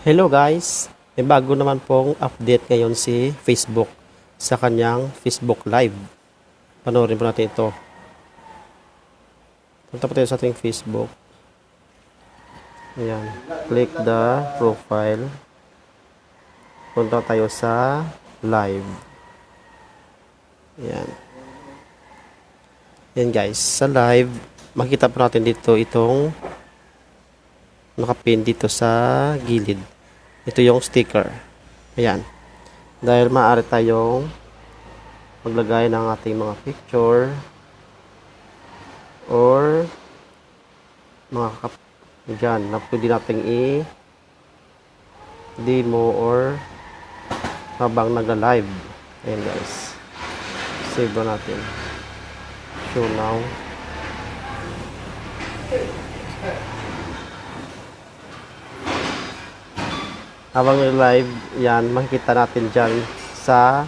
Hello guys! May bago naman pong update ngayon si Facebook sa kanyang Facebook Live. Panoorin po natin ito. Punta po tayo sa ating Facebook. Ayan. Click the profile. Punta tayo sa live. Ayan. Ayan guys. Sa live, makikita po natin dito itong nakapin dito sa gilid. Ito yung sticker. Ayan. Dahil maaari tayong maglagay ng ating mga picture or mga dyan na pwede nating i-demo or habang nag-live. Ayan guys. Save ba natin. Show now. Habang live, yan, makikita natin dyan sa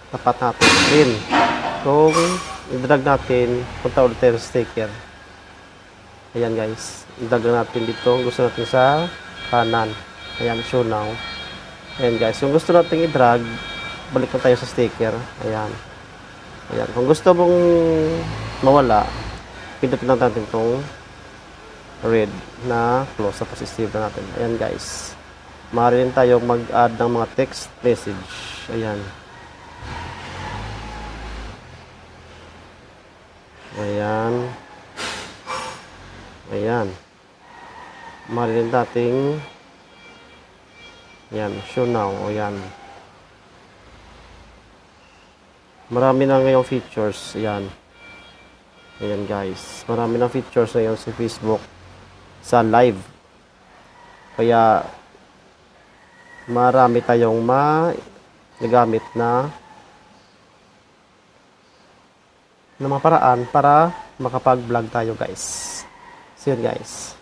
tapat natin screen. Kung i-drag natin, punta ulit tayo sa sticker. Ayan guys, i-drag natin dito. Gusto natin sa kanan. Ayan, show now. Ayan guys, kung gusto natin i-drag, balik na tayo sa sticker. Ayan. Ayan, kung gusto mong mawala, pindutin lang natin itong red na close sa positive na natin. Ayan guys. Maaari rin tayong mag-add ng mga text message. Ayan. Ayan. Ayan. Maaari rin nating ayan, show now. Ayan. Marami na ngayong features. Ayan. Ayan guys. Marami na features ngayon si Facebook sa live. Kaya marami tayong nagamit na mga paraan para makapag-vlog tayo guys. See you guys.